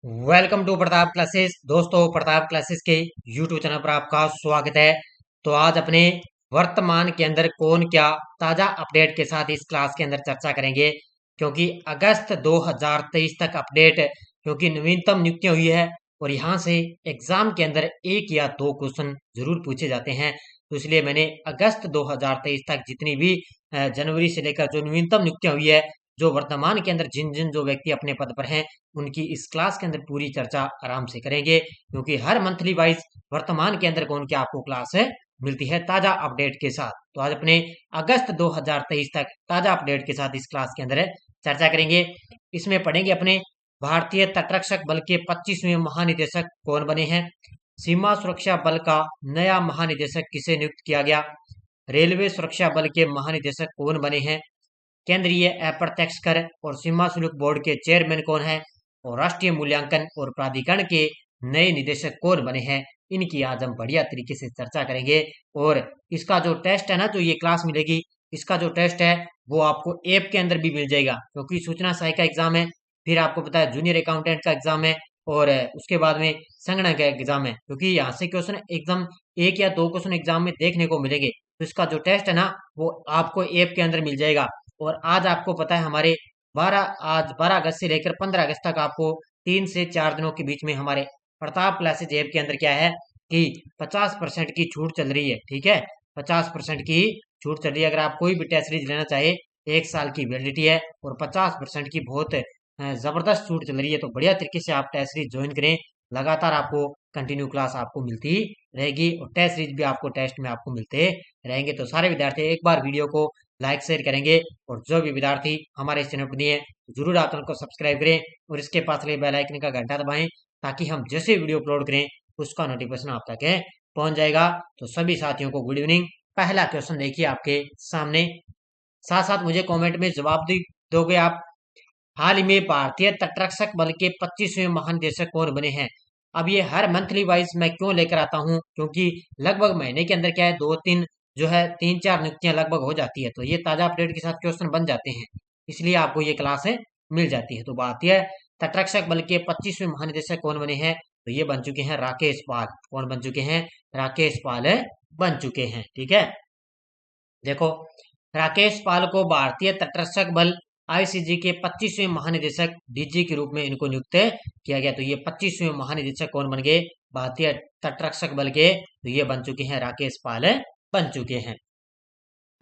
Welcome to Pratap classes. दोस्तों, Pratap classes के YouTube channel पर आपका स्वागत है। तो आज अपने वर्तमान के अंदर कौन क्या ताजा अपडेट के साथ इस क्लास के अंदर चर्चा करेंगे, क्योंकि अगस्त 2023 तक अपडेट, क्योंकि नवीनतम नियुक्तियां हुई है और यहाँ से एग्जाम के अंदर एक या दो क्वेश्चन जरूर पूछे जाते हैं। तो इसलिए मैंने अगस्त 2023 तक जितनी भी जनवरी से लेकर जो नवीनतम नियुक्तियां हुई है, जो वर्तमान के अंदर जिन जिन जो व्यक्ति अपने पद पर हैं, उनकी इस क्लास के अंदर पूरी चर्चा आराम से करेंगे, क्योंकि हर मंथली वाइज वर्तमान के अंदर कौन क्या आपको क्लास है मिलती है ताजा अपडेट के साथ। तो आज अपने अगस्त 2023 तक ताजा अपडेट के साथ इस क्लास के अंदर चर्चा करेंगे। इसमें पढ़ेंगे अपने भारतीय तटरक्षक बल के 25वें महानिदेशक कौन बने हैं, सीमा सुरक्षा बल का नया महानिदेशक किसे नियुक्त किया गया, रेलवे सुरक्षा बल के महानिदेशक कौन बने हैं, केंद्रीय अप्रत्यक्ष कर और सीमा शुल्क बोर्ड के चेयरमैन कौन है, और राष्ट्रीय मूल्यांकन और प्राधिकरण के नए निदेशक कौन बने हैं। इनकी आज हम बढ़िया तरीके से चर्चा करेंगे। और इसका जो टेस्ट है ना, जो ये क्लास मिलेगी, इसका जो टेस्ट है वो आपको ऐप के अंदर भी मिल जाएगा, क्योंकि सूचना सहायक का एग्जाम है, फिर आपको पता है जूनियर अकाउंटेंट का एग्जाम है, और उसके बाद में संगणक का एग्जाम है, क्योंकि यहाँ से क्वेश्चन एकदम एक या दो क्वेश्चन एग्जाम में देखने को मिलेंगे। तो इसका जो टेस्ट है ना, वो आपको ऐप के अंदर मिल जाएगा। और आज आपको पता है हमारे 12 अगस्त से लेकर 15 अगस्त तक आपको 3 से 4 दिनों के बीच में हमारे प्रताप क्लासेज ऐप के अंदर क्या है कि 50% की छूट चल रही है। ठीक है, 50% की छूट चल रही है। अगर आप कोई भी टेस्ट सीरीज लेना चाहे, 1 साल की वैलिडिटी है और 50% की बहुत जबरदस्त छूट चल रही है। तो बढ़िया तरीके से आप टेस्ट सीरीज ज्वाइन करें, लगातार आपको कंटिन्यू क्लास आपको मिलती रहेगी और टेस्ट सीरीज भी आपको टेस्ट में आपको मिलते रहेंगे। तो सारे विद्यार्थी एक बार वीडियो को लाइक शेयर करेंगे, और जो भी विद्यार्थी हमारे इस चैनल पर नहीं है जरूर आप चैनल को सब्सक्राइब करें और इसके पास लगे बेल आइकन का घंटा दबाएं, ताकि हम जैसे वीडियो अपलोड करें उसका नोटिफिकेशन आप तक पहुंच जाएगा। तो सभी साथियों को गुड इवनिंग। पहला क्वेश्चन देखिए आपके सामने, साथ साथ मुझे कमेंट में जवाब दोगे आप। हाल ही में भारतीय तटरक्षक बल के 25वें महानिदेशक कौन बने हैं। अब ये हर मंथली वाइज मैं क्यों लेकर आता हूँ, क्योंकि लगभग महीने के अंदर क्या है, दो तीन जो है 3-4 नियुक्तियां लगभग हो जाती है, तो ये ताजा अपडेट के साथ क्वेश्चन बन जाते हैं, इसलिए आपको ये क्लास है मिल जाती है। तो भारतीय तटरक्षक बल के 25वें महानिदेशक कौन बने हैं, तो ये बन चुके हैं राकेश पाल। कौन बन चुके हैं, राकेश पाल बन चुके हैं। ठीक है, देखो, राकेश पाल को भारतीय तटरक्षक बल आईसीजी के 25वें महानिदेशक डीजी के रूप में इनको नियुक्त किया गया। तो ये 25वें महानिदेशक कौन बन गए, भारतीय तटरक्षक बल के, तो ये बन चुके हैं राकेश पाल बन चुके हैं।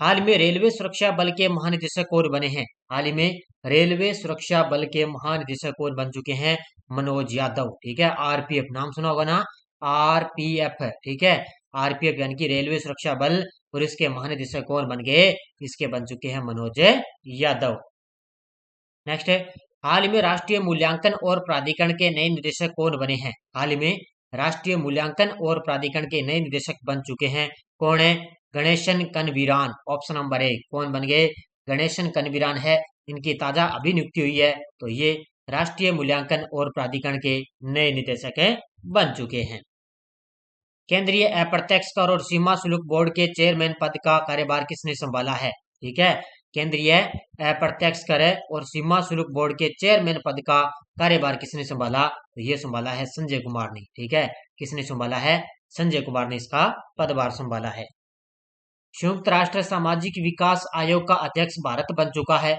हाल में रेलवे सुरक्षा बल के महानिदेशक कौन बने हैं, हाल ही में रेलवे सुरक्षा बल के महानिदेशक कौन बन चुके हैं, मनोज यादव। ठीक है, आरपीएफ नाम सुना होगा ना, आरपीएफ। ठीक है, आरपीएफ यानी कि रेलवे सुरक्षा बल, और इसके महानिदेशक कौन बन गए, इसके बन चुके हैं मनोज यादव। नेक्स्ट है, हाल ही में राष्ट्रीय मूल्यांकन और प्राधिकरण के नए निदेशक कौन बने हैं, हाल ही में राष्ट्रीय मूल्यांकन और प्राधिकरण के नए निदेशक बन चुके हैं। कौन है, गणेशन कनवीरान। ऑप्शन नंबर 1 कौन बन गए, गणेशन कनवीरान है, इनकी ताजा अभी नियुक्ति हुई है। तो ये राष्ट्रीय मूल्यांकन और प्राधिकरण के नए निदेशक है, बन चुके हैं। केंद्रीय अप्रत्यक्ष कर और सीमा शुल्क बोर्ड के चेयरमैन पद का कार्यभार किसने संभाला है। ठीक है, केंद्रीय अप्रत्यक्ष कर और सीमा शुल्क बोर्ड के चेयरमैन पद का कार्यभार किसने संभाला, तो ये संभाला है संजय कुमार ने। ठीक है, किसने संभाला है, संजय कुमार ने इसका पदभार संभाला है। संयुक्त राष्ट्र सामाजिक विकास आयोग का अध्यक्ष भारत बन चुका है,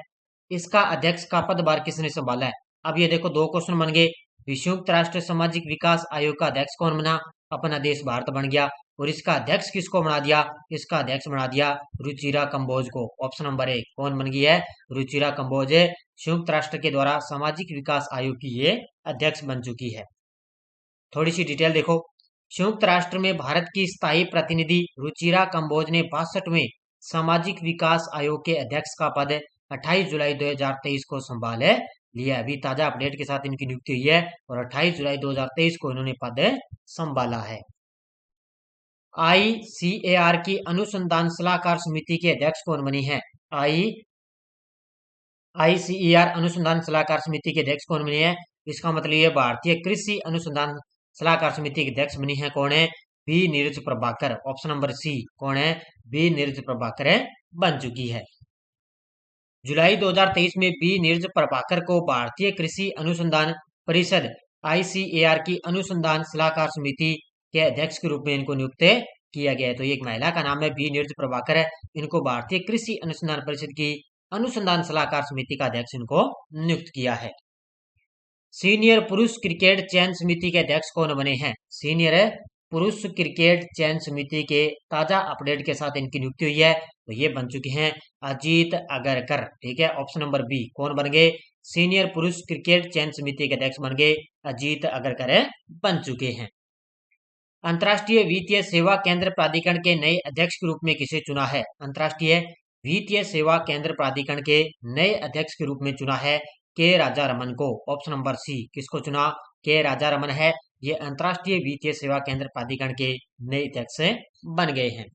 इसका अध्यक्ष का पदभार किसने संभाला है। अब ये देखो, दो क्वेश्चन बन गए। संयुक्त राष्ट्र सामाजिक विकास आयोग का अध्यक्ष कौन बना, अपना देश भारत बन गया, और इसका अध्यक्ष किसको बना दिया, इसका अध्यक्ष बना दिया रुचिरा कंबोज को। ऑप्शन नंबर 1 कौन बन गई है, रुचिरा कंबोज संयुक्त राष्ट्र के द्वारा सामाजिक विकास आयोग की ये अध्यक्ष बन चुकी है। थोड़ी सी डिटेल देखो, संयुक्त राष्ट्र में भारत की स्थायी प्रतिनिधि रुचिरा कंबोज ने 62वें सामाजिक विकास आयोग के अध्यक्ष का पद 28 जुलाई 2023 को संभाल लिया। अभी ताजा अपडेट के साथ इनकी नियुक्ति हुई है और 28 जुलाई 2023 को इन्होंने पद संभाला है। आईसीएआर की अनुसंधान सलाहकार समिति के अध्यक्ष कौन बनी है, आईसीएआर अनुसंधान सलाहकार समिति के अध्यक्ष कौन बनी है, इसका मतलब ये भारतीय कृषि अनुसंधान सलाहकार समिति के अध्यक्ष बनी है। कौन है, B Neeraj Prabhakar. Option number C कौन है, बी नीरज प्रभाकर बन चुकी है। जुलाई 2023 में बी नीरज प्रभाकर को भारतीय कृषि अनुसंधान परिषद ICAR की अनुसंधान सलाहकार समिति के अध्यक्ष के रूप में इनको नियुक्त किया गया है। तो ये एक महिला का नाम है बी नीरज प्रभाकर है। इनको भारतीय कृषि अनुसंधान परिषद की अनुसंधान सलाहकार समिति का अध्यक्ष इनको नियुक्त किया है। सीनियर पुरुष क्रिकेट चयन समिति के अध्यक्ष कौन बने हैं? सीनियर पुरुष क्रिकेट चयन समिति के ताजा अपडेट के साथ इनकी नियुक्ति हुई है। तो ये बन चुके हैं अजीत अगरकर। ठीक है, ऑप्शन नंबर बी। कौन बन गए? सीनियर पुरुष क्रिकेट चयन समिति के अध्यक्ष बन गए अजीत अगरकर बन चुके हैं। अंतर्राष्ट्रीय वित्तीय सेवा केंद्र प्राधिकरण के नए अध्यक्ष के रूप में किसे चुना है? अंतर्राष्ट्रीय वित्तीय सेवा केंद्र प्राधिकरण के नए अध्यक्ष के रूप में चुना है के राजा रमन को। Option number C. किसको चुना? के राजा रमन है। ये अंतर्राष्ट्रीय वित्तीय सेवा केंद्र प्राधिकरण के नए अध्यक्ष बन गए हैं।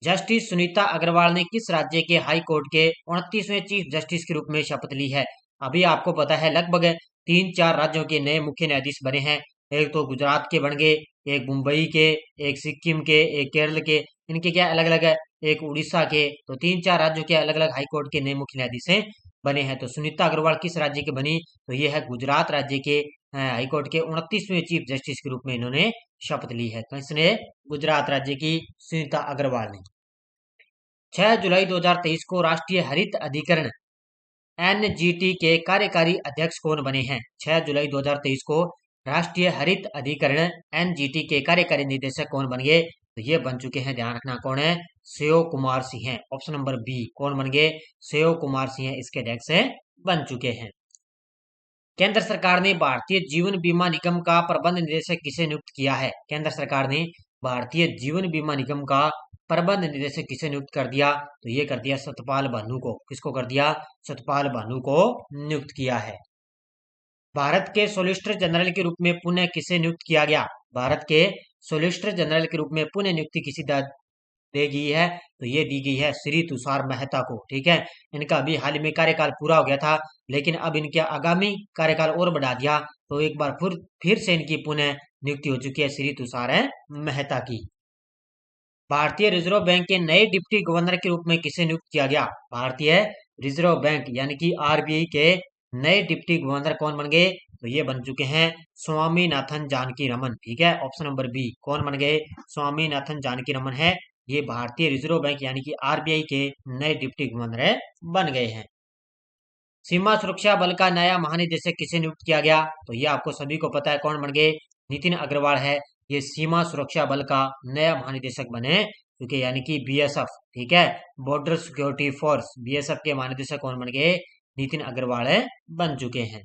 जस्टिस सुनीता अग्रवाल ने किस राज्य के हाई कोर्ट के 29वें चीफ जस्टिस के रूप में शपथ ली है? अभी आपको पता है लगभग 3-4 राज्यों के नए मुख्य न्यायाधीश बने हैं। एक तो गुजरात के बन गए, एक मुंबई के, एक सिक्किम के, एक केरल के। इनके क्या अलग अलग है? एक उड़ीसा के। तो 3-4 राज्यों के अलग अलग हाईकोर्ट के नए मुख्य न्यायाधीश बने हैं। तो सुनीता अग्रवाल किस राज्य की बनी? तो ये है गुजरात राज्य के हाईकोर्ट के 29वें चीफ जस्टिस के रूप में इन्होंने शपथ ली है। किसने? गुजरात राज्य की सुनीता अग्रवाल ने। 6 जुलाई 2023 को राष्ट्रीय हरित अधिकरण NGT के कार्यकारी अध्यक्ष कौन बने हैं? 6 जुलाई 2023 को राष्ट्रीय हरित अधिकरण NGT के कार्यकारी निदेशक कौन बन गए? तो ये बन चुके हैं, ध्यान रखना, कौन है? शिव कुमार सिंह है। Option number B. कौन बन गए? शिव कुमार सिंह इसके अध्यक्ष बन चुके हैं। केंद्र सरकार ने भारतीय जीवन बीमा निगम का प्रबंध निदेशक किसे नियुक्त किया है? केंद्र सरकार ने भारतीय जीवन बीमा निगम का प्रबंध निदेशक किसे नियुक्त कर दिया? तो ये कर दिया सतपाल भानु को। किसको कर दिया? सतपाल भानु को नियुक्त किया है। भारत के सॉलिसिटर जनरल के रूप में पुनः किसे नियुक्त किया गया? भारत के सॉलिसिटर जनरल के रूप में पुनः नियुक्ति किसी दी गई है? तो ये दी गई है श्री तुषार मेहता को। ठीक है, इनका अभी हाल में कार्यकाल पूरा हो गया था, लेकिन अब इनके आगामी कार्यकाल और बढ़ा दिया। तो एक बार फिर से इनकी पुनः नियुक्ति हो चुकी है श्री तुषार मेहता की। भारतीय रिजर्व बैंक के नए डिप्टी गवर्नर के रूप में किसे नियुक्त किया गया? भारतीय रिजर्व बैंक यानी कि RBI के नए डिप्टी गवर्नर कौन बन गए? तो ये बन चुके हैं स्वामीनाथन जानकी रमन। ठीक है, ऑप्शन नंबर बी। कौन बन गए? स्वामीनाथन जानकी रमन है। ये भारतीय रिजर्व बैंक यानी कि RBI के नए डिप्टी गवर्नर बन गए हैं। सीमा सुरक्षा बल का नया महानिदेशक किसे नियुक्त किया गया? तो ये आपको सभी को पता है, कौन बन गए? नितिन अग्रवाल है। ये सीमा सुरक्षा बल का नया महानिदेशक बने क्योंकि यानी कि BSF। ठीक है, बॉर्डर सिक्योरिटी फोर्स, BSF के महानिदेशक कौन बन गए? नितिन अग्रवाल बन चुके हैं।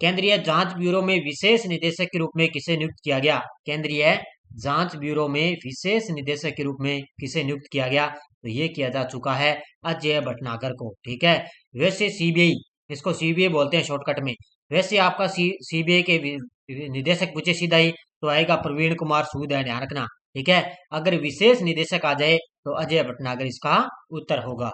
केंद्रीय जांच ब्यूरो में विशेष निदेशक के रूप में किसे नियुक्त किया गया? केंद्रीय जांच ब्यूरो में विशेष निदेशक के रूप में किसे नियुक्त किया गया? तो ये किया जा चुका है अजय भटनागर को। ठीक है, वैसे CBI, इसको CBI बोलते हैं शॉर्टकट में। वैसे आपका CBI के निदेशक पूछे सीधा ही तो आएगा प्रवीण कुमार सूद है, ध्यान रखना। ठीक है, अगर विशेष निदेशक आ जाए तो अजय भटनागर इसका उत्तर होगा।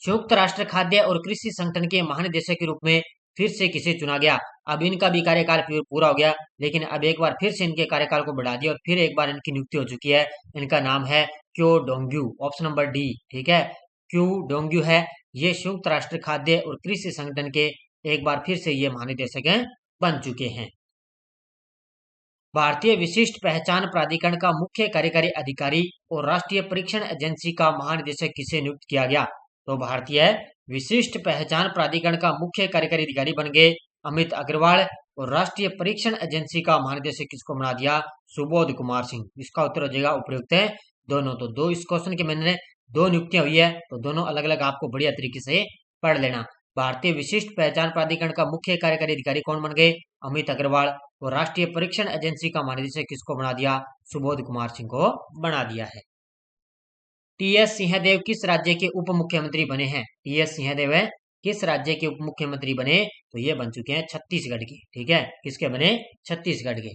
संयुक्त राष्ट्र खाद्य और कृषि संगठन के महानिदेशक के रूप में फिर से किसे चुना गया? अब इनका भी कार्यकाल पूरा हो गया, लेकिन अब एक बार फिर से इनके कार्यकाल को बढ़ा दिया और फिर एक बार इनकी नियुक्ति हो चुकी है। इनका नाम है क्यो डोंग्यू। Option number D. ठीक है, क्यू डोंग्यू है। ये संयुक्त राष्ट्र खाद्य और कृषि संगठन के एक बार फिर से ये महानिदेशक बन चुके हैं। भारतीय विशिष्ट पहचान प्राधिकरण का मुख्य कार्यकारी अधिकारी और राष्ट्रीय परीक्षण एजेंसी का महानिदेशक किसे नियुक्त किया गया? तो भारतीय विशिष्ट पहचान प्राधिकरण का मुख्य कार्यकारी अधिकारी बन गए अमित अग्रवाल और राष्ट्रीय परीक्षण एजेंसी का महानिदेशक किसको बना दिया? सुबोध कुमार सिंह। इसका उत्तर हो जाएगा उपयुक्त है दोनों। तो दो इस क्वेश्चन के मैंने 2 नियुक्तियां हुई है, तो दोनों अलग अलग आपको बढ़िया तरीके से पढ़ लेना। भारतीय विशिष्ट पहचान प्राधिकरण का मुख्य कार्यकारी अधिकारी कौन बन गए? अमित अग्रवाल और राष्ट्रीय परीक्षण एजेंसी का महानिदेशक किसको बना दिया? सुबोध कुमार सिंह को बना दिया है। TS सिंहदेव किस राज्य के उप मुख्यमंत्री बने हैं? TS सिंहदेव किस राज्य के उप मुख्यमंत्री बने? तो ये बन चुके हैं छत्तीसगढ़ के। ठीक है, किसके बने? छत्तीसगढ़ के।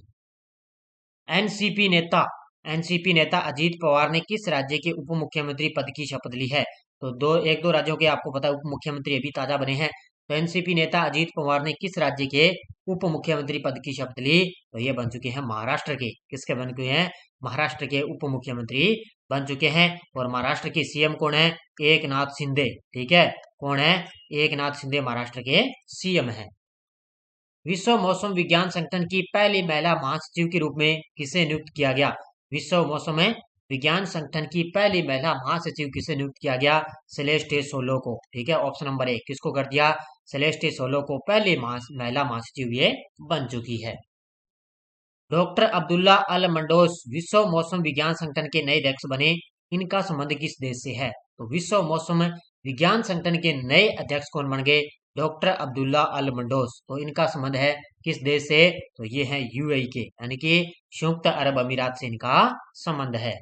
एनसीपी नेता अजीत पवार ने किस राज्य के उप मुख्यमंत्री पद की शपथ ली है? तो एक दो राज्यों के आपको पता है उप मुख्यमंत्री अभी ताजा बने हैं। तो एनसीपी नेता अजीत पवार ने किस राज्य के उप मुख्यमंत्री पद की शपथ ली? तो ये बन चुके हैं महाराष्ट्र के। किसके बन चुके हैं? महाराष्ट्र के उप मुख्यमंत्री बन चुके हैं। और महाराष्ट्र के CM कौन है? एकनाथ शिंदे। ठीक है, कौन है? एकनाथ शिंदे महाराष्ट्र के CM है। विश्व मौसम विज्ञान संगठन की पहली महिला महासचिव के रूप में किसे नियुक्त किया गया? विश्व मौसम विज्ञान संगठन की पहली महिला महासचिव किसे नियुक्त किया गया? सेलेस्टे सोलो को। ठीक है, ऑप्शन नंबर 1 किसको कर दिया? सेलेस्टे सोलो को पहली महिला महासचिव ये बन चुकी है। डॉक्टर अब्दुल्ला अल मंडोस विश्व मौसम विज्ञान संगठन के नए अध्यक्ष बने। इनका संबंध किस देश से है? तो विश्व मौसम विज्ञान संगठन के नए अध्यक्ष कौन बन गए? डॉक्टर अब्दुल्ला अल मंडोस। तो इनका संबंध है किस देश से? तो ये है यूएई के, यानी कि संयुक्त अरब अमीरात से इनका संबंध है।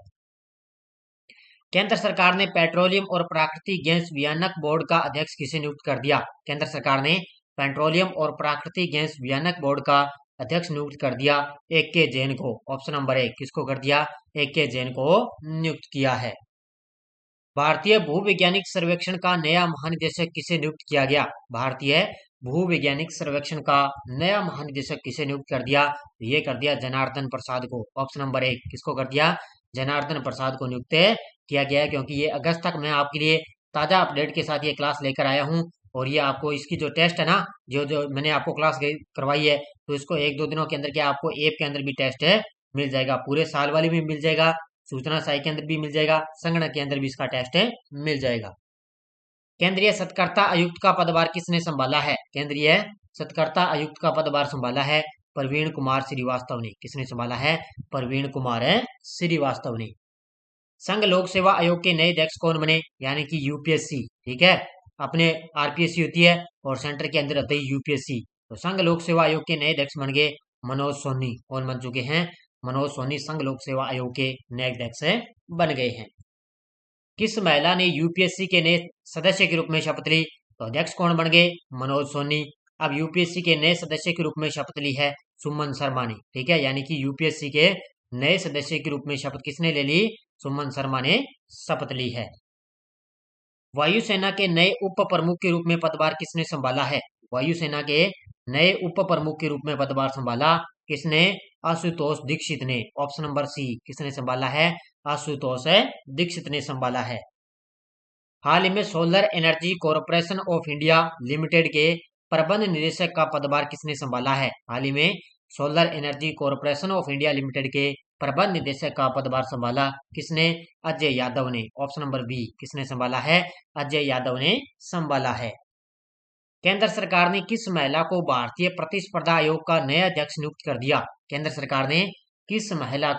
केंद्र सरकार ने पेट्रोलियम और प्राकृतिक गैस विनियामक बोर्ड का अध्यक्ष किसे नियुक्त कर दिया? केंद्र सरकार ने पेट्रोलियम और प्राकृतिक गैस विनियामक बोर्ड का अध्यक्ष नियुक्त कर दिया AK जैन को। ऑप्शन नंबर 1 किसको कर दिया? AK जैन को नियुक्त किया है। भारतीय भूवैज्ञानिक सर्वेक्षण का नया महानिदेशक किसे नियुक्त किया गया? भारतीय भूवैज्ञानिक सर्वेक्षण का नया महानिदेशक किसे नियुक्त कर दिया? ये कर दिया जनार्दन प्रसाद को। ऑप्शन नंबर 1 किसको कर दिया? जनार्दन प्रसाद को नियुक्त किया गया है, क्योंकि ये अगस्त तक मैं आपके लिए ताजा अपडेट के साथ ये क्लास लेकर आया हूँ। और ये आपको इसकी जो टेस्ट है ना, जो जो मैंने आपको क्लास करवाई है, तो इसको 1-2 दिनों के अंदर क्या आपको ऐप के अंदर भी टेस्ट है मिल जाएगा। पूरे साल वाली भी मिल जाएगा, सूचना साई के अंदर भी मिल जाएगा, संगणक के अंदर भी इसका टेस्ट है मिल जाएगा। केंद्रीय सतर्कता आयुक्त का पदभार किसने संभाला है? केंद्रीय सतर्कता आयुक्त का पदभार संभाला है प्रवीण कुमार श्रीवास्तव ने। किसने संभाला है? प्रवीण कुमार श्रीवास्तव ने। संघ लोक सेवा आयोग के नए अध्यक्ष कौन बने? यानी कि यूपीएससी। ठीक है, अपने आरपीएससी होती है और सेंटर के अंदर होती है यूपीएससी। तो संघ लोक सेवा आयोग के नए अध्यक्ष बन गए मनोज सोनी। कौन बन चुके हैं? मनोज सोनी संघ लोक सेवा आयोग के नए अध्यक्ष बन गए हैं। किस महिला ने यूपीएससी के नए सदस्य के रूप में शपथ ली? तो अध्यक्ष कौन बन गए? मनोज सोनी। अब यूपीएससी के नए सदस्य के रूप में शपथ ली है सुमन शर्मा ने। ठीक है, यानी कि यूपीएससी के नए सदस्य के रूप में शपथ किसने ले ली? सुमन शर्मा ने शपथ ली है। वायुसेना के नए उप प्रमुख के रूप में पदभार किसने संभाला है? वायुसेना के नए उप प्रमुख के रूप में पदभार संभाला किसने? आशुतोष दीक्षित ने। ऑप्शन नंबर सी किसने संभाला है? आशुतोष दीक्षित ने संभाला है। हाल ही में solar energy corporation of India limited के प्रबंध निदेशक का पदभार किसने संभाला है? हाल ही में solar energy corporation of India limited के प्रबंध निदेशक का पदभार संभाला किसने? अजय यादव ने। ऑप्शन नंबर बी किसने संभाला है? अजय यादव ने संभाला है। केंद्र सरकार ने किस महिला को भारतीय प्रतिस्पर्धा आयोग का नया अध्यक्ष नियुक्त कर दिया? केंद्र सरकार ने किस महिला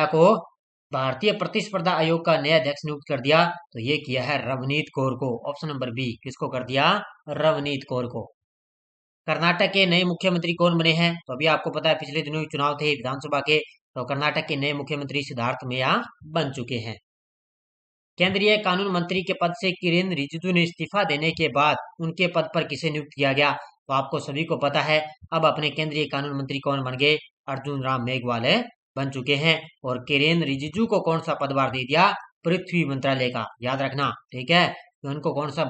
को भारतीय प्रतिस्पर्धा आयोग का नया अध्यक्ष नियुक्त कर दिया? तो ये किया है रवनीत कौर को। ऑप्शन नंबर बी किसको कर दिया? रवनीत कौर को। कर्नाटक के नए मुख्यमंत्री कौन बने हैं? तो अभी आपको पता है पिछले दिनों चुनाव थे विधानसभा के, तो कर्नाटक के नए मुख्यमंत्री सिद्धार्थ मैया बन चुके हैं। केंद्रीय कानून मंत्री के पद से किरेन रिजिजू ने इस्तीफा देने के बाद उनके पद पर किसे नियुक्त किया गया? तो आपको सभी को पता है अब अपने केंद्रीय कानून मंत्री कौन बन गए? अर्जुन राम मेघवाल बन चुके हैं। और किरेन रिजिजू को कौन सा पदभार दे दिया? पृथ्वी मंत्रालय का। याद रखना, ठीक है, तो उनको कौन सा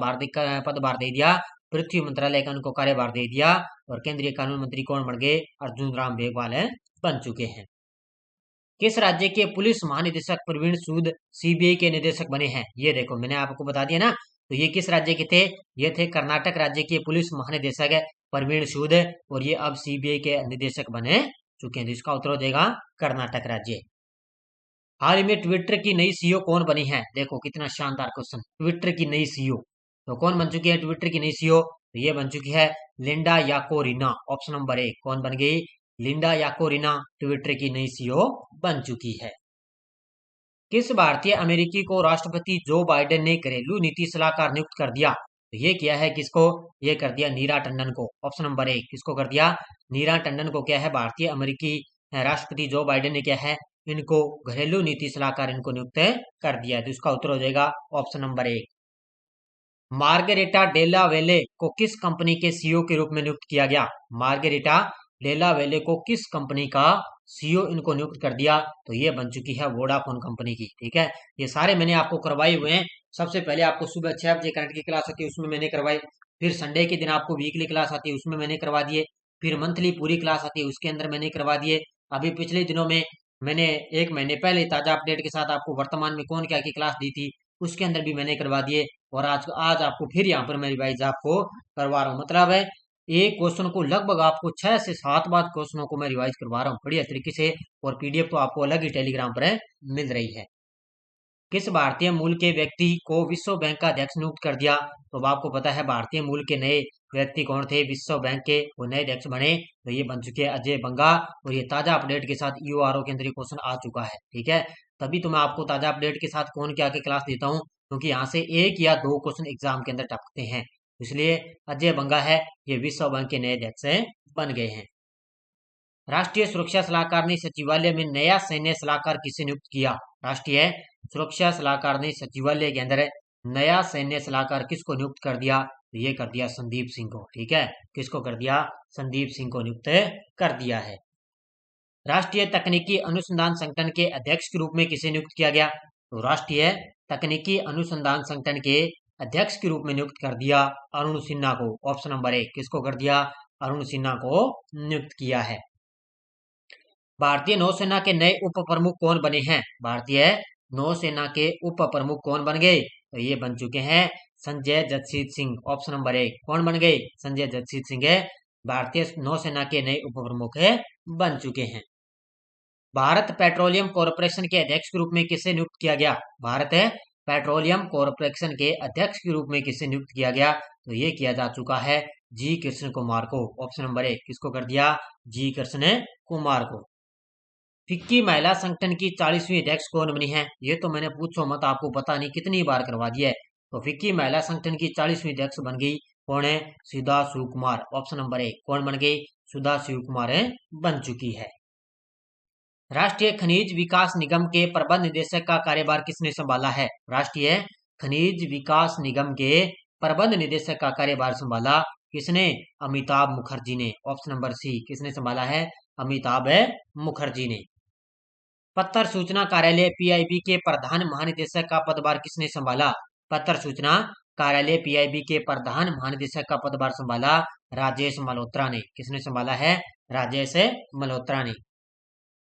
पदभार दे दिया? पृथ्वी मंत्रालय का उनको कार्यभार दे दिया। और केंद्रीय कानून मंत्री कौन बन गए? अर्जुन राम मेघवाल बन चुके हैं। किस राज्य के पुलिस महानिदेशक प्रवीण सूद सीबीआई के निदेशक बने हैं? ये देखो मैंने आपको बता दिया ना, तो ये किस राज्य के थे? ये थे कर्नाटक राज्य के पुलिस महानिदेशक है प्रवीण सूद, और ये अब सीबीआई के निदेशक बने चुके हैं। तो इसका उत्तर हो जाएगा कर्नाटक राज्य। हाल ही में ट्विटर की नई सीईओ कौन बनी है? देखो कितना शानदार क्वेश्चन। ट्विटर की नई सीईओ तो कौन बन चुकी है? ट्विटर की नई सीईओ तो ये बन चुकी है लिंडा याकोरिना। ऑप्शन नंबर 1 कौन बन गई? लिंडा याकोरिना ट्विटर की नई सीईओ बन चुकी है। किस भारतीय अमेरिकी को राष्ट्रपति जो बाइडेन ने घरेलू नीति सलाहकार नियुक्त कर दिया? तो ये किया है किसको? ये कर दिया नीरा टंडन को। ऑप्शन नंबर 1 किसको कर दिया? नीरा टंडन को क्या है भारतीय अमेरिकी राष्ट्रपति जो बाइडेन ने क्या है इनको घरेलू नीति सलाहकार इनको नियुक्त कर दिया। तो इसका उत्तर हो जाएगा ऑप्शन नंबर 1। मार्गरेटा डेला वेले को किस कंपनी के सीईओ के रूप में नियुक्त किया गया? मार्गरेटा डेला वेले को किस कंपनी का सीईओ इनको नियुक्त कर दिया? तो ये बन चुकी है वोडाफोन कंपनी की। ठीक है, ये सारे मैंने आपको करवाए हुए हैं। सबसे पहले आपको सुबह 6 बजे करंट की क्लास आती है उसमें मैंने करवाई, फिर संडे के दिन आपको वीकली क्लास आती है उसमें मैंने करवा दिए, फिर मंथली पूरी क्लास आती है उसके अंदर मैंने करवा दिए। अभी पिछले दिनों में मैंने 1 महीने पहले ताजा अपडेट के साथ आपको वर्तमान में कौन क्या की क्लास दी थी उसके अंदर भी मैंने करवा दिए। और आज आज आपको फिर यहाँ पर मैं रिवाइज आपको करवा रहा हूँ। मतलब है एक क्वेश्चन को लगभग आपको 6 से 7 बार क्वेश्चनों को मैं रिवाइज करवा रहा हूँ बढ़िया तरीके से, और पीडीएफ तो आपको अलग ही टेलीग्राम पर मिल रही है। किस भारतीय मूल के व्यक्ति को विश्व बैंक का अध्यक्ष नियुक्त कर दिया? तो अब आपको पता है भारतीय मूल के नए व्यक्ति कौन थे विश्व बैंक के, वो नए अध्यक्ष बने, तो ये बन चुके हैं अजय बंगा। और ये ताजा अपडेट के साथ यूआरओ के अंदर ये क्वेश्चन आ चुका है, ठीक है। तभी तो मैं आपको ताजा अपडेट के साथ कौन क्या के क्लास देता हूँ, क्योंकि यहाँ से 1 या 2 क्वेश्चन एग्जाम के अंदर टपकते हैं। इसलिए अजय बंगा है, ये विश्व बैंक के नए अध्यक्ष बन गए हैं। राष्ट्रीय सुरक्षा सलाहकार ने सचिवालय में नया सैन्य सलाहकार किसे नियुक्त किया? राष्ट्रीय सुरक्षा सलाहकार ने सचिवालय के अंदर नया सैन्य सलाहकार किसको नियुक्त कर दिया? तो ये कर दिया संदीप सिंह को, ठीक है। किसको कर दिया? संदीप सिंह को नियुक्त कर दिया है। राष्ट्रीय तकनीकी अनुसंधान संगठन के अध्यक्ष के रूप में किसे नियुक्त किया गया? तो राष्ट्रीय तकनीकी अनुसंधान संगठन के अध्यक्ष के रूप में नियुक्त कर दिया अरुण सिन्हा को। ऑप्शन नंबर 1 किसको कर दिया? अरुण सिन्हा को नियुक्त किया है। भारतीय नौसेना के नए उप प्रमुख कौन बने हैं? भारतीय नौसेना के उप प्रमुख कौन बन गए? तो ये बन चुके हैं संजय जसजीत सिंह। ऑप्शन नंबर 1 कौन बन गए? संजय जसजीत सिंह है भारतीय नौसेना के नए उप प्रमुख बन चुके हैं। भारत पेट्रोलियम कॉरपोरेशन के अध्यक्ष के रूप में किसे नियुक्त किया गया? भारत पेट्रोलियम कॉरपोरेशन के अध्यक्ष के रूप में किसे नियुक्त किया गया? तो ये किया जा चुका है जी कृष्ण कुमार को। ऑप्शन नंबर 1 किसको कर दिया? जी कृष्ण कुमार को। फिक्की महिला संगठन की 40वीं अध्यक्ष कौन बनी है? ये तो मैंने पूछो मत, आपको पता नहीं कितनी बार करवा दिया है। तो फिक्की महिला संगठन की 40वीं अध्यक्ष बन गई कौन है? सुधा शिवकुमार। ऑप्शन नंबर 1 कौन बन गई? सुधा शिवकुमार बन चुकी है। राष्ट्रीय खनिज विकास निगम के प्रबंध निदेशक का कार्यभार किसने संभाला है? राष्ट्रीय खनिज विकास निगम के प्रबंध निदेशक का कार्यभार संभाला किसने? अमिताभ मुखर्जी ने। ऑप्शन नंबर सी किसने संभाला है? अमिताभ मुखर्जी ने। पत्र सूचना कार्यालय पीआईबी के प्रधान महानिदेशक का पदभार किसने संभाला? पत्र सूचना कार्यालय पीआईबी के प्रधान महानिदेशक का पदभार संभाला राजेश मल्होत्रा ने। किसने संभाला है? राजेश मल्होत्रा ने।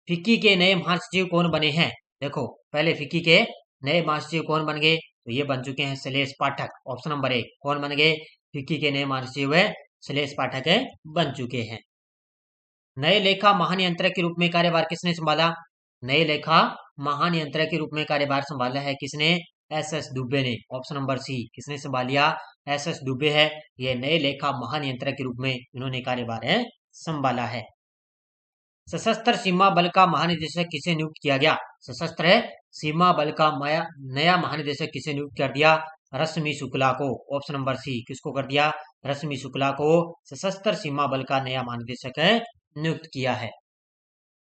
फिक्की के नए महासचिव कौन बने हैं? देखो पहले फिक्की के नए महासचिव कौन बन गए? तो ये बन चुके हैं शैलेश पाठक। ऑप्शन नंबर 1 कौन बन गए? फिक्की के नए महासचिव शैलेश पाठक बन चुके हैं। नए लेखा महानियंत्रक के रूप में कार्यभार किसने संभाला? नए लेखा महानियंत्रक के रूप में कार्यभार संभाला है किसने? एस दुबे ने। ऑप्शन नंबर सी किसने संभालिया? एस दुबे है, ये नए लेखा महानियंत्रक के रूप में इन्होंने कार्यभार संभाला है। सशस्त्र सीमा बल का महानिदेशक किसे नियुक्त किया गया? सशस्त्र सीमा बल का नया महानिदेशक किसे नियुक्त कर दिया? रश्मि शुक्ला को। ऑप्शन नंबर सी किसको कर दिया? रश्मि शुक्ला को सशस्त्र सीमा बल का नया महानिदेशक नियुक्त किया है।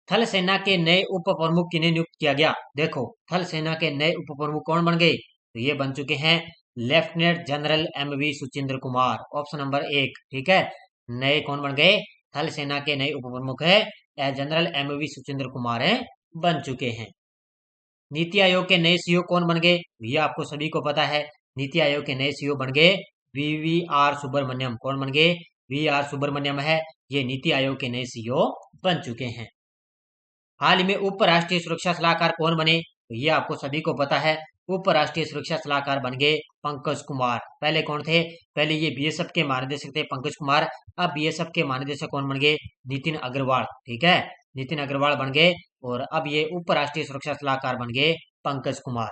थल सेना के नए उप प्रमुख किन्हें नियुक्त किया गया? देखो थल सेना के नए उप प्रमुख कौन बन गए? तो ये बन चुके हैं lieutenant general MV Suchindra Kumar. Option number 1, ठीक है। नए कौन बन गए? थल सेना के नए उप प्रमुख है जनरल एमवी सुचिंद्र कुमार बन चुके हैं। नीति आयोग के नए सीईओ कौन बन गए? ये आपको सभी को पता है। नीति आयोग के नए सीईओ बन गए वीवीआर सुब्रमण्यम। कौन बन गए? वीआर सुब्रमण्यम है, ये नीति आयोग के नए सीईओ बन चुके हैं। हाल ही में उप राष्ट्रीय सुरक्षा सलाहकार कौन बने? तो ये आपको सभी को पता है। उप राष्ट्रीय सुरक्षा सलाहकार बन गए पंकज कुमार। पहले कौन थे? पहले ये बीएसएफ के महानिदेशक थे पंकज कुमार। अब बीएसएफ के महानिदेशक कौन बन गए? नितिन अग्रवाल, ठीक है। नितिन अग्रवाल बन गए और अब ये उप राष्ट्रीय सुरक्षा सलाहकार बन गए पंकज कुमार।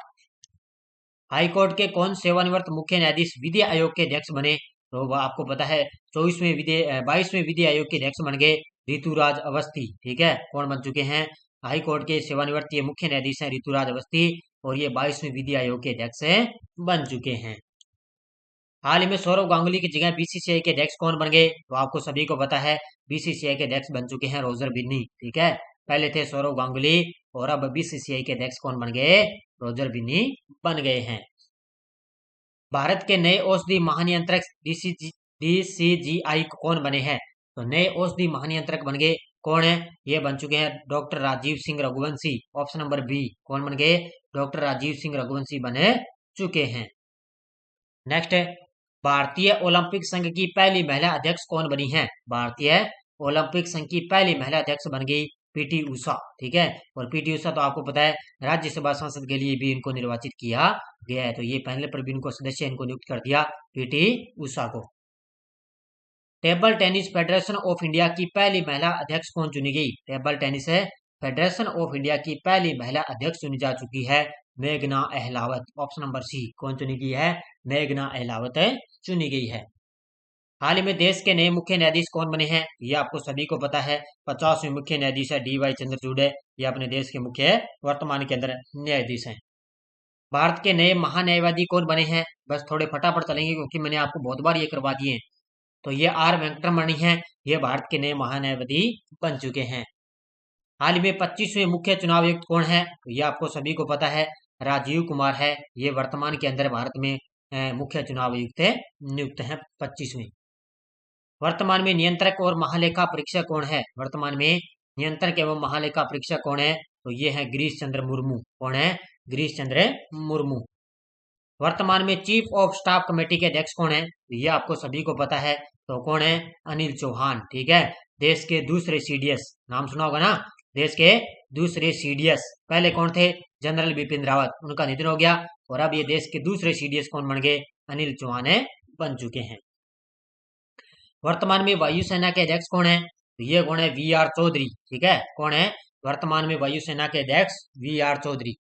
हाईकोर्ट के कौन सेवानिवृत्त मुख्य न्यायाधीश विधि आयोग के अध्यक्ष बने? तो आपको पता है 22वें विधि आयोग के अध्यक्ष बन गए ऋतुराज अवस्थी, ठीक है। कौन बन चुके हैं? हाईकोर्ट के सेवानिवृत्त ये मुख्य न्यायाधीश हैं ऋतुराज अवस्थी, और ये 22वें विधि आयोग के अध्यक्ष बन चुके हैं। हाल ही में सौरव गांगुली की जगह बीसीसीआई के अध्यक्ष कौन बन गए? तो आपको सभी को पता है बीसीसीआई के अध्यक्ष बन चुके हैं रोजर बिन्नी, ठीक है। पहले थे सौरव गांगुली और अब बीसीसीआई के अध्यक्ष कौन बन गए? रोजर बिन्नी बन गए हैं। भारत के नए औषधि महानियंत्रक डीसीजीआई कौन बने हैं? तो नए औषधि महानियंत्रक बन गए कौन है? ये बन चुके हैं doctor Rajeev Singh Raghuvanshi. Option number B कौन बन गए? डॉक्टर राजीव सिंह रघुवंशी बने चुके हैं। नेक्स्ट है भारतीय ओलंपिक संघ की पहली महिला अध्यक्ष कौन बनी है? भारतीय ओलंपिक संघ की पहली महिला अध्यक्ष बन गई पीटी उषा, ठीक है। और पीटी उषा तो आपको पता है राज्यसभा सांसद के लिए भी इनको निर्वाचित किया गया है, तो ये पहले पर भी इनको सदस्य इनको नियुक्त कर दिया पीटी उषा को। Table tennis federation of India की पहली महिला अध्यक्ष कौन चुनी गई? टेबल टेनिस है फेडरेशन ऑफ इंडिया की पहली महिला अध्यक्ष चुनी जा चुकी है मेघना अहलावत। ऑप्शन नंबर सी, कौन चुनी गई है? मेघना अहलावत चुनी गई है। हाल ही में देश के नए मुख्य न्यायाधीश कौन बने हैं? ये आपको सभी को पता है, 50वें मुख्य न्यायाधीश है DY चंद्रचूड़ है। ये अपने देश के मुख्य वर्तमान के अंदर न्यायाधीश हैं। भारत के नए महान्यायवादी कौन बने हैं? बस थोड़े फटाफट चलेंगे क्योंकि मैंने आपको बहुत बार ये करवा दिए हैं। तो ये आर वेंकटरमणि हैं, ये भारत के नए महान्यायवादी बन चुके हैं। हाल ही में 25वें मुख्य चुनाव आयुक्त कौन है? तो ये आपको सभी को पता है, राजीव कुमार है। ये वर्तमान के अंदर भारत में मुख्य चुनाव आयुक्त नियुक्त है 25वें। वर्तमान में नियंत्रक और महालेखा परीक्षक कौन है? वर्तमान में नियंत्रक एवं महालेखा परीक्षक कौन है? तो ये है गिरीश चंद्र मुर्मू। कौन है? गिरीश चंद्र मुर्मू। वर्तमान में चीफ ऑफ स्टाफ कमेटी के अध्यक्ष कौन है? ये आपको सभी को पता है, तो कौन है? अनिल चौहान, ठीक है। देश के दूसरे CDS, नाम सुना होगा ना, देश के दूसरे CDS। पहले कौन थे? जनरल बिपिन रावत, उनका निधन हो गया। और अब ये देश के दूसरे CDS कौन बन गए? अनिल चौहान बन चुके हैं। वर्तमान में वायुसेना के अध्यक्ष कौन है? तो ये कौन है? VR चौधरी, ठीक है। कौन है वर्तमान में वायुसेना के अध्यक्ष? VR चौधरी।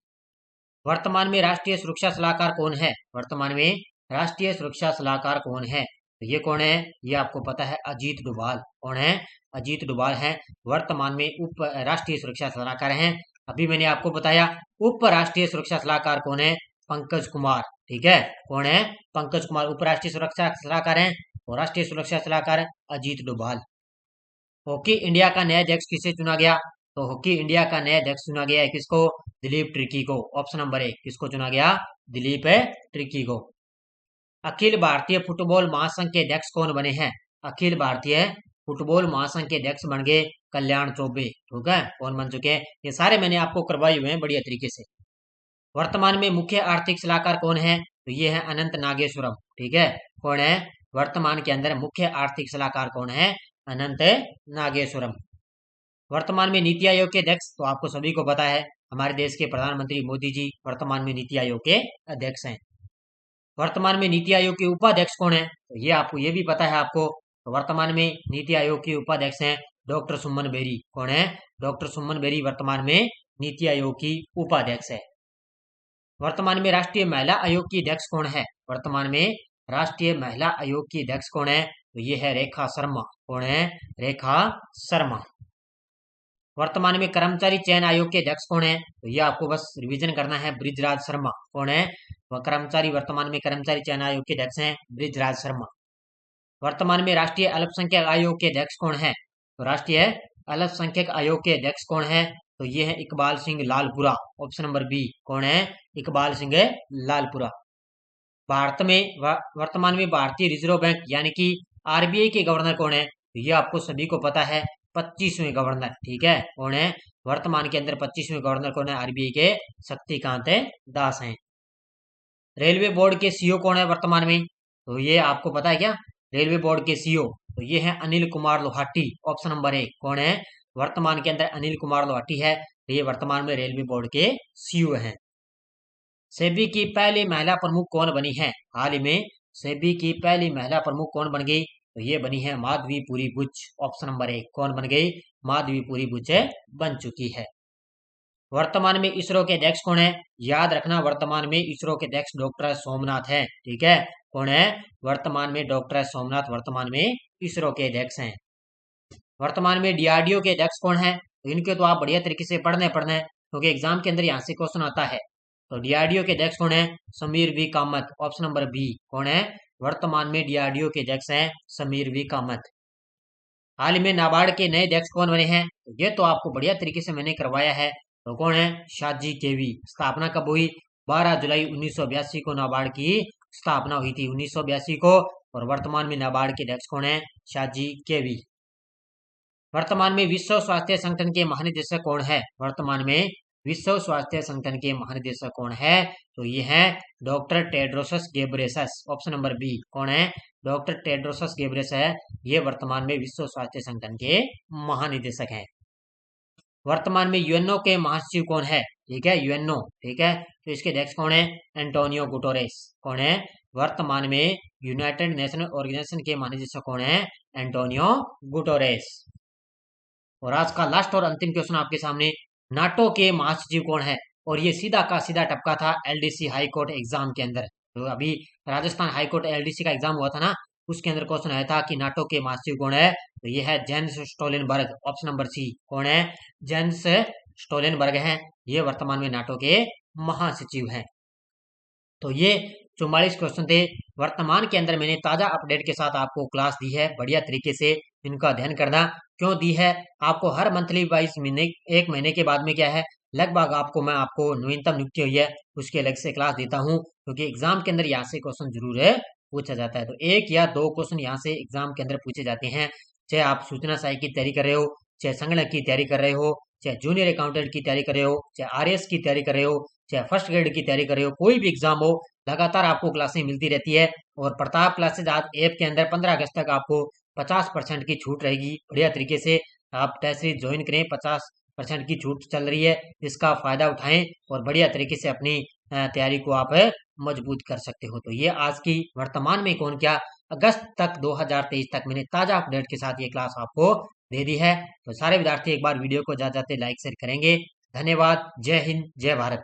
वर्तमान में राष्ट्रीय सुरक्षा सलाहकार कौन है? वर्तमान में राष्ट्रीय सुरक्षा सलाहकार कौन है? तो ये कौन है? ये आपको पता है, अजीत डोभाल। कौन है? अजीत डोभाल है वर्तमान में उप राष्ट्रीय सुरक्षा सलाहकार हैं। अभी मैंने आपको बताया उप राष्ट्रीय सुरक्षा सलाहकार कौन है? पंकज कुमार, ठीक है। कौन है? पंकज कुमार उप राष्ट्रीय सुरक्षा सलाहकार हैं और राष्ट्रीय सुरक्षा सलाहकार अजीत डोभाल। हॉकी इंडिया का नया अध्यक्ष किसे चुना गया? तो हॉकी इंडिया का नया अध्यक्ष चुना गया है किसको? दिलीप ट्रिकी को। ऑप्शन नंबर 1, किसको चुना गया? दिलीप ट्रिकी को। अखिल भारतीय फुटबॉल महासंघ के अध्यक्ष कौन बने हैं? अखिल भारतीय फुटबॉल महासंघ के अध्यक्ष बन गए कल्याण चौबे, ठीक है। कौन बन चुके हैं? ये सारे मैंने आपको करवाए हुए हैं बढ़िया तरीके से। वर्तमान में मुख्य आर्थिक सलाहकार कौन है? तो ये है अनंत नागेश्वरम, ठीक है। कौन है वर्तमान के अंदर मुख्य आर्थिक सलाहकार? कौन है? अनंत नागेश्वरम। वर्तमान में नीति आयोग के अध्यक्ष तो आपको सभी को पता है, हमारे देश के प्रधानमंत्री मोदी जी वर्तमान में नीति आयोग के अध्यक्ष हैं। वर्तमान में नीति आयोग के उपाध्यक्ष कौन है? तो ये आपको ये भी पता है आपको, तो वर्तमान में नीति आयोग के उपाध्यक्ष हैं डॉक्टर सुमन बेरी। कौन है? डॉक्टर सुमन बेरी वर्तमान में नीति आयोग की उपाध्यक्ष है। वर्तमान में राष्ट्रीय महिला आयोग की अध्यक्ष कौन है? वर्तमान में राष्ट्रीय महिला आयोग की अध्यक्ष कौन है? तो ये है रेखा शर्मा। कौन है? रेखा शर्मा। वर्तमान में कर्मचारी चयन आयोग के अध्यक्ष कौन है? तो ये आपको बस रिवीजन करना है, ब्रिजराज शर्मा। कौन है? वह वर्तमान में कर्मचारी चयन आयोग के अध्यक्ष हैं ब्रिजराज शर्मा। वर्तमान में राष्ट्रीय अल्पसंख्यक आयोग के अध्यक्ष कौन है? तो राष्ट्रीय अल्पसंख्यक आयोग के अध्यक्ष कौन है? तो ये है Iqbal Singh Lalpura. Option number B, कौन है? इकबाल सिंह लालपुरा। भारत में वर्तमान में भारतीय रिजर्व बैंक यानी कि RBI के गवर्नर कौन है? तो ये आपको सभी को पता है, 25वें गवर्नर, ठीक है। कौन है वर्तमान के अंदर 25वें गवर्नर? कौन है? RBI के शक्तिकांत दास हैं। रेलवे बोर्ड के CEO कौन है वर्तमान में? तो ये आपको पता है क्या? रेलवे बोर्ड के CEO तो ये है अनिल कुमार लोहाटी। ऑप्शन नंबर 1, कौन है? वर्तमान के अंदर अनिल कुमार लोहाटी है, तो ये वर्तमान में रेलवे बोर्ड के CEO हैं। सेबी की पहली महिला प्रमुख कौन बनी है? हाल ही में सेबी की पहली महिला प्रमुख कौन बन गई? तो ये बनी है माधवीपुरी बुच। ऑप्शन नंबर 1, कौन बन गई? माधवीपुरी बुच बन चुकी है। वर्तमान में इसरो के अध्यक्ष कौन है? याद रखना, वर्तमान में इसरो के अध्यक्ष डॉक्टर सोमनाथ है, ठीक है। कौन है? वर्तमान में डॉक्टर सोमनाथ वर्तमान में इसरो के अध्यक्ष हैं। वर्तमान में DRDO के अध्यक्ष कौन है? तो इनके तो आप बढ़िया तरीके से पढ़ने क्योंकि एग्जाम के अंदर यहाँ से क्वेश्चन आता है। तो DRDO के अध्यक्ष कौन है? Sameer V Kamat. Option number B, कौन है? वर्तमान में DRDO के अध्यक्ष हैं समीर वी कामत। हाल ही में नाबार्ड के नए अध्यक्ष कौन बने हैं? तो ये तो आपको बढ़िया तरीके से मैंने करवाया है, तो कौन है? शाजी केवी। स्थापना कब हुई? 12 जुलाई 1982 को नाबार्ड की स्थापना हुई थी, 1982 को। और वर्तमान में नाबार्ड के अध्यक्ष कौन है? शाजी केवी। वर्तमान में विश्व स्वास्थ्य संगठन के महानिदेशक कौन है? वर्तमान में विश्व स्वास्थ्य संगठन के महानिदेशक कौन है? तो ये है doctor Tedros Ghebreyesus. Option number B, कौन है? डॉक्टर टेड्रोसस गेब्रेसस है, ये वर्तमान में विश्व स्वास्थ्य संगठन के महानिदेशक हैं। वर्तमान में यूएनओ के महासचिव कौन है? ठीक है, यूएनओ। ठीक है, तो इसके अध्यक्ष कौन है? Antonio Guterres. कौन है? वर्तमान में यूनाइटेड नेशन ऑर्गेनाइजेशन के महानिदेशक कौन है? Antonio Guterres. और आज का लास्ट और अंतिम क्वेश्चन आपके सामने, नाटो के महासचिव कौन है? और ये सीधा का सीधा टपका था एलडीसी हाई कोर्ट एग्जाम के अंदर। तो अभी राजस्थान हाई कोर्ट एलडीसी का एग्जाम हुआ था ना, उसके अंदर क्वेश्चन आया था कि नाटो के महासचिव कौन है? तो ये है Jens Stoltenberg. Option number C. कौन है? जेंस स्टोलनबर्ग हैं। ये वर्तमान में नाटो के महासचिव हैं। तो ये 44 क्वेश्चन थे। वर्तमान के अंदर मैंने ताजा अपडेट के साथ आपको क्लास दी है, बढ़िया तरीके से इनका अध्ययन करना। क्यों दी है? आपको हर मंथली वाइज महीने, एक महीने के बाद में क्या है, लगभग आपको नवीनतम नियुक्ति हुई है उसके अलग से क्लास देता हूँ, क्योंकि एग्जाम के अंदर यहाँ से क्वेश्चन जरूर है पूछा जाता है। तो एक या दो क्वेश्चन यहाँ से एग्जाम के अंदर पूछे जाते हैं, चाहे आप सूचना सहायक की तैयारी कर रहे हो, चाहे संगणक की तैयारी कर रहे हो, चाहे जूनियर अकाउंटेंट की तैयारी कर रहे हो, चाहे आरएएस की तैयारी कर रहे हो, चाहे फर्स्ट ग्रेड की तैयारी कर रहे हो, कोई भी एग्जाम हो, लगातार आपको क्लासें मिलती रहती है। और प्रताप क्लासेज आज ऐप के अंदर 15 अगस्त तक आपको 50% की छूट रहेगी। बढ़िया तरीके से आप टेस्ट सीरीज ज्वाइन करें, 50% की छूट चल रही है, इसका फायदा उठाएं और बढ़िया तरीके से अपनी तैयारी को आप मजबूत कर सकते हो। तो ये आज की वर्तमान में कौन क्या अगस्त तक 2023 तक मैंने ताजा अपडेट के साथ ये क्लास आपको दे दी है। तो सारे विद्यार्थी एक बार वीडियो को जाते जाते लाइक शेयर करेंगे। धन्यवाद। जय हिंद, जय भारत।